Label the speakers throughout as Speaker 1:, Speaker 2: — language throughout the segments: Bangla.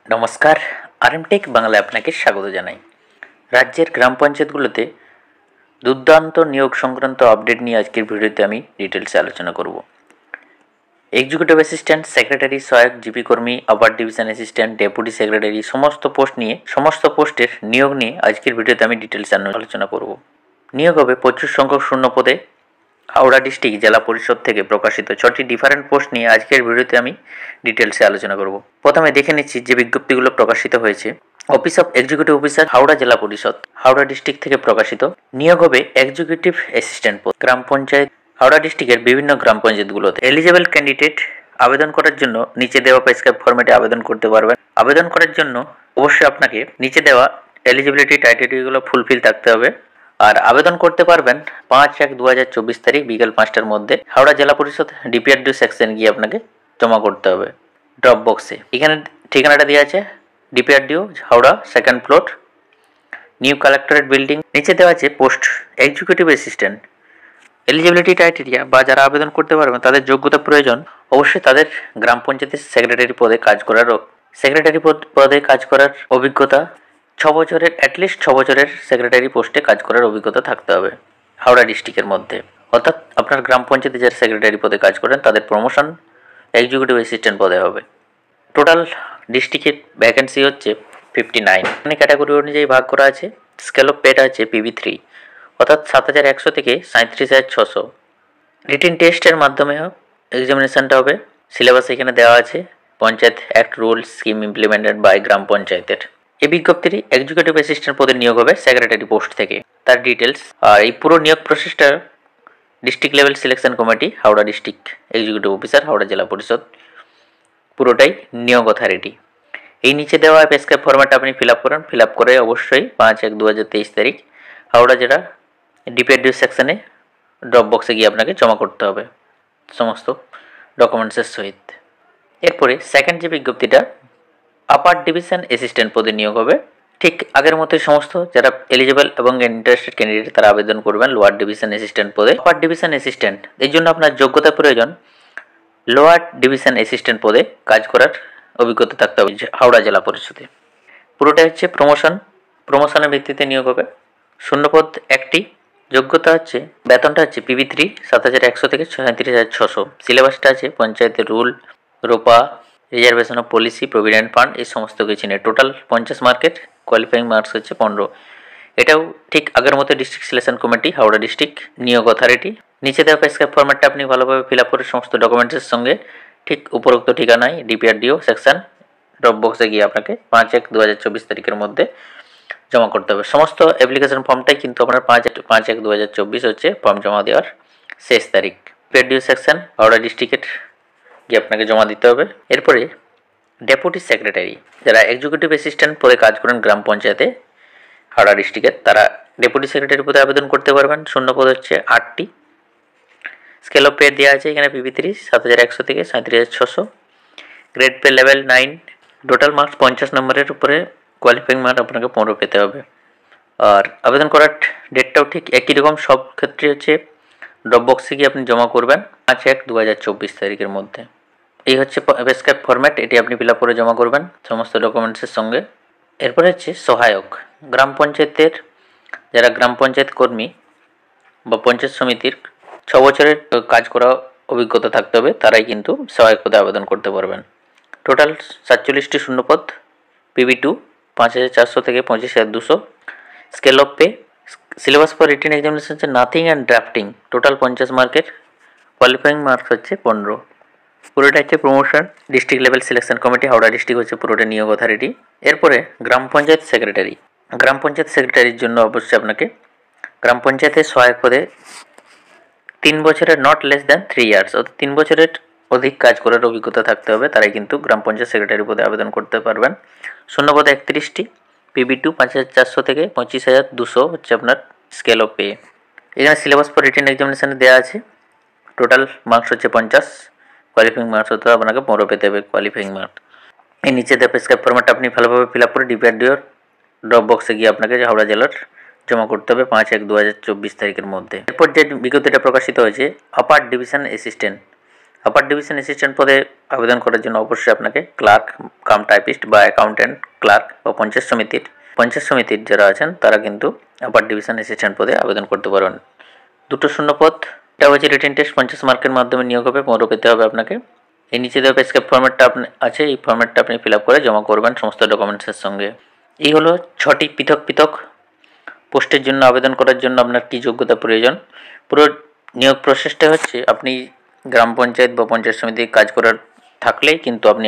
Speaker 1: নমস্কার, আরএমটেক বাংলায় আপনাকে স্বাগত জানাই। রাজ্যের গ্রাম পঞ্চায়েতগুলোতে দুর্দান্ত নিয়োগ সংক্রান্ত আপডেট নিয়ে আজকের ভিডিওতে আমি ডিটেলসে আলোচনা করব। এক্সিকিউটিভ অ্যাসিস্ট্যান্ট, সেক্রেটারি, সহায়ক, জিপি কর্মী, আপার ডিভিশন অ্যাসিস্ট্যান্ট, ডেপুটি সেক্রেটারি সমস্ত পোস্টের নিয়োগ নিয়ে আজকের ভিডিওতে আমি ডিটেলসে আলোচনা করব। নিয়োগ হবে প্রচুর সংখ্যক শূন্য পদে। হাওড়া ডিস্ট্রিক্ট জেলা পরিষদ থেকে প্রকাশিত 6টি ডিফারেন্ট পোস্ট নিয়ে আজকের ভিডিওতে আমি ডিটেলসে আলোচনা করব। প্রথমে দেখে নিচ্ছি যে বিজ্ঞপ্তিগুলো প্রকাশিত হয়েছে। Office of executive officer, Howrah জেলা পরিষদ, হাওড়া ডিস্ট্রিক্ট থেকে প্রকাশিত। নিয়োগ হবে এক্সিকিউটিভ অ্যাসিস্ট্যান্ট পদ, গ্রাম পঞ্চায়েত, হাওড়া ডিস্ট্রিক্টের বিভিন্ন গ্রাম পঞ্চায়েতগুলোতে। এলিজিবল ক্যান্ডিডেট আবেদন করার জন্য নিচে দেওয়া প্রেসক্রাইব ফরম্যাটে আবেদন করতে পারবেন। আবেদন করার জন্য অবশ্যই আপনাকে নিচে দেওয়া এলিজিবিলিটি ক্রাইটেরিয়াগুলো ফুলফিল থাকতে হবে। আর আবেদন করতে পারবেন 5/1/2024 তারিখ বিকেল 5টার মধ্যে। হাওড়া জেলা পরিষদ ডিপিআরডিও সেকশন গিয়ে আপনাকে জমা করতে হবে ড্রপ বক্সে। এখানে ঠিকানাটা দেওয়া আছে DPRDO Howrah, 2nd floor, new collectorate building. নিচে দেওয়া আছে post executive assistant. Eligibility criteria বা যারা আবেদন করতে পারবেন তাদের যোগ্যতা প্রয়োজন অবশ্যই তাদের গ্রাম পঞ্চায়েতের সেক্রেটারি পদে কাজ করার অভিজ্ঞতা 6 বছরের, অ্যাটলিস্ট 6 বছরের সেক্রেটারি পোস্টে কাজ করার অভিজ্ঞতা থাকতে হবে হাওড়া ডিস্ট্রিক্টের মধ্যে। অর্থাৎ আপনার গ্রাম পঞ্চায়েতে যারা সেক্রেটারি পদে কাজ করেন তাদের প্রমোশন এক্সিকিউটিভ অ্যাসিস্ট্যান্ট পদে হবে। টোটাল ডিস্ট্রিক্টের ভ্যাকেন্সি হচ্ছে 59। এখানে ক্যাটাগরি অনুযায়ী ভাগ করা আছে। স্কেল অফ পেড আছে PV3, অর্থাৎ 7100 থেকে 37,600। রিটিন টেস্টের মাধ্যমে এক্সামিনেশনটা হবে। সিলেবাস এখানে দেওয়া আছে, panchayat act rule scheme implemented by গ্রাম পঞ্চায়েতের। এই বিজ্ঞপ্তিটি এক্সিকিউটিভ অ্যাসিস্ট্যান্ট পদে নিয়োগ হবে সেক্রেটারি পোস্ট থেকে। তার ডিটেলস আর এই পুরো নিয়োগ প্রসেসটা district level selection committee, Howrah district executive officer, Howrah জেলা পরিষদ, পুরোটাই নিয়োগ অথরিটি। এই নিচে দেওয়া প্রেসক্রাইব ফরম্যাটটা আপনি ফিল আপ করে অবশ্যই 5/1/2023 তারিখ হাওড়া জেলা ডিপিআরডিও সেকশনে ড্রপ বক্সে গিয়ে আপনাকে জমা করতে হবে সমস্ত ডকুমেন্টসের সহিত। এরপরে সেকেন্ড যে বিজ্ঞপ্তিটা আপার ডিভিশন অ্যাসিস্ট্যান্ট পদে নিয়োগ হবে। ঠিক আগের মতোই সমস্ত যারা এলিজিবল এবং ইন্টারেস্টেড ক্যান্ডিডেট তারা আবেদন করবেন লোয়ার ডিভিশন অ্যাসিস্ট্যান্ট পদে। আপার ডিভিশন অ্যাসিস্ট্যান্ট এর জন্য আপনার যোগ্যতা প্রয়োজন লোয়ার ডিভিশন অ্যাসিস্ট্যান্ট পদে কাজ করার অভিজ্ঞতা থাকতে হবে হাওড়া জেলা পরিষদে। পুরোটা হচ্ছে প্রমোশনের ভিত্তিতে নিয়োগ হবে। শূন্যপদ 1টি। যোগ্যতা হচ্ছে, বেতনটা হচ্ছে PV3 7100 থেকে 37,600। সিলেবাসটা আছে পঞ্চায়েতের রুল, রোপা, reservation of policy, provident fund, এই সমস্ত কিছু নিয়ে টোটাল 50 মার্কের, কোয়ালিফাইং মার্কস হচ্ছে 15। এটাও ঠিক আগের মতো district selection committee, Howrah district নিয়োগ অথরিটি। নিচে দেওয়া প্রেসক্রাইব ফরম্যাটটা আপনি ভালোভাবে ফিল আপ করে সমস্ত ডকুমেন্টসের সঙ্গে ঠিক উপরোক্ত ঠিকানায় ডিপিআরডিও সেকশন ড্রপ বক্সে গিয়ে আপনাকে 5/1/2024 তারিখের মধ্যে জমা করতে হবে। সমস্ত অ্যাপ্লিকেশন ফর্মটাই কিন্তু আপনার 5/1/2024 হচ্ছে ফর্ম জমা দেওয়ার শেষ তারিখ। ডিপিআরডিও সেকশন হাওড়া ডিস্ট্রিক্টের গিয়ে আপনাকে জমা দিতে হবে। এরপরে ডেপুটি সেক্রেটারি, যারা এক্সিকিউটিভ অ্যাসিস্ট্যান্ট পদে কাজ করেন গ্রাম পঞ্চায়েতে হাওড়া ডিস্ট্রিক্টের, তারা ডেপুটি সেক্রেটারি পদে আবেদন করতে পারবেন। শূন্য পদ হচ্ছে 8টি। স্কেল অফ পে দেওয়া আছে এখানে PV3 7100 থেকে 37,600। Grade pay level 9। Total marks 50 নম্বরের উপরে কোয়ালিফাইং মার্ক আপনাকে 15 পেতে হবে। আর আবেদন করার ডেটটাও ঠিক একই রকম, সব ক্ষেত্রে হচ্ছে ড্রপ বক্সে গিয়ে আপনি জমা করবেন 5/1/2024 তারিখের মধ্যে। এই হচ্ছে প্রেসক্রাইব ফরম্যাট, এটি আপনি ফিল আপ করে জমা করবেন সমস্ত ডকুমেন্টসের সঙ্গে। এরপরে হচ্ছে সহায়ক। গ্রাম পঞ্চায়েতের যারা গ্রাম পঞ্চায়েত কর্মী বা পঞ্চায়েত সমিতির 6 বছরের কাজ করা অভিজ্ঞতা থাকতে হবে, তারাই কিন্তু সহায়ক পদে আবেদন করতে পারবেন। টোটাল 47টি শূন্যপদ। PV2 5,400 থেকে 25,200। Scale of pay. Syllabus for written examination হচ্ছে নাথিং অ্যান্ড ড্রাফটিং, টোটাল 50 মার্কের, কোয়ালিফাইং মার্কস হচ্ছে 15। পুরোটা হচ্ছে promotion district level selection committee, Howrah district হচ্ছে পুরোটা নিয়োগ অথরিটি। এরপরে গ্রাম পঞ্চায়েত সেক্রেটারি। গ্রাম পঞ্চায়েত সেক্রেটারির জন্য অবশ্যই আপনাকে গ্রাম পঞ্চায়েতের সহায়ক পদে 3 বছরের নট লেস দ্যান 3 ইয়ার্স, অর্থাৎ 3 বছরের অধিক কাজ করার অভিজ্ঞতা থাকতে হবে, তারাই কিন্তু গ্রাম পঞ্চায়েত সেক্রেটারি পদে আবেদন করতে পারবেন। শূন্যপদ 31টি। PV2 5,400 থেকে 25,200 হচ্ছে আপনার স্কেল অফ পে। এখানে সিলেবাস ফর রিটেন এক্সামিনেশানে দেওয়া আছে। টোটাল মার্কস হচ্ছে 50। কোয়ালিফাইং মার্কস হতে আপনাকে 15 পেতে হবে কোয়ালিফাইং মার্ক। এই নিচে দেওয়া প্রেসক্রাইব ফরম্যাটটা আপনি ভালোভাবে ফিল আপ করে ডিপিআরডিওর ড্রপ বক্সে গিয়ে আপনাকে হাওড়া জেলার জমা করতে হবে 5/1/2024 তারিখের মধ্যে। এরপর যে বিজ্ঞপ্তিটা প্রকাশিত হয়েছে আপার ডিভিশন অ্যাসিস্ট্যান্ট। আপার ডিভিশন অ্যাসিস্ট্যান্ট পদে আবেদন করার জন্য অবশ্যই আপনাকে ক্লার্ক কাম টাইপিস্ট বা অ্যাকাউন্ট্যান্ট ক্লার্ক বা পঞ্চায়েত সমিতির যারা আছেন তারা কিন্তু আপার ডিভিশন অ্যাসিস্ট্যান্ট পদে আবেদন করতে পারবেন। 2টো শূন্য পদ, এটা হচ্ছে রিটেন টেস্ট 50 মার্কের মাধ্যমে নিয়োগ হবে, মোড়ও পেতে হবে আপনাকে। এই নিচে দেওয়া পেস্কেপ ফর্ম্যাটটা আছে, এই ফর্ম্যাটটা আপনি ফিল আপ করে জমা করবেন সমস্ত ডকুমেন্টসের সঙ্গে। এই হলো 6টি পৃথক পৃথক পোস্টের জন্য আবেদন করার জন্য আপনার কী যোগ্যতা প্রয়োজন। পুরো নিয়োগ প্রসেসটা হচ্ছে আপনি গ্রাম পঞ্চায়েত বা পঞ্চায়েত সমিতি কাজ করার থাকলেই কিন্তু আপনি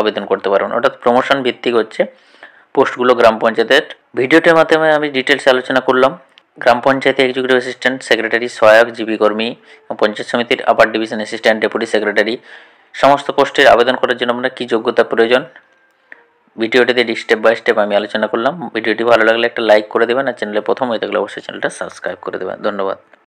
Speaker 1: আবেদন করতে পারবেন। অর্থাৎ প্রমোশন ভিত্তিক হচ্ছে পোস্টগুলো গ্রাম পঞ্চায়েতের। ভিডিওটির মাধ্যমে আমি ডিটেলস আলোচনা করলাম গ্রাম পঞ্চায়েতে এক্সিকিউটিভ অ্যাসিস্ট্যান্ট, সেক্রেটারি, সহায়ক, জিবি কর্মী, পঞ্চায়েত সমিতির আপার ডিভিশন অ্যাসিস্ট্যান্ট, ডেপুটি সেক্রেটারি সমস্ত পোস্টের আবেদন করার জন্য আপনার কী যোগ্যতা প্রয়োজন ভিডিওটিতে স্টেপ বাই স্টেপ আমি আলোচনা করলাম। ভিডিওটি ভালো লাগলে একটা লাইক করে দেবেন, আর চ্যানেলে প্রথম হয়ে থাকলে অবশ্যই চ্যানেলটা সাবস্ক্রাইব করে দেবেন। ধন্যবাদ।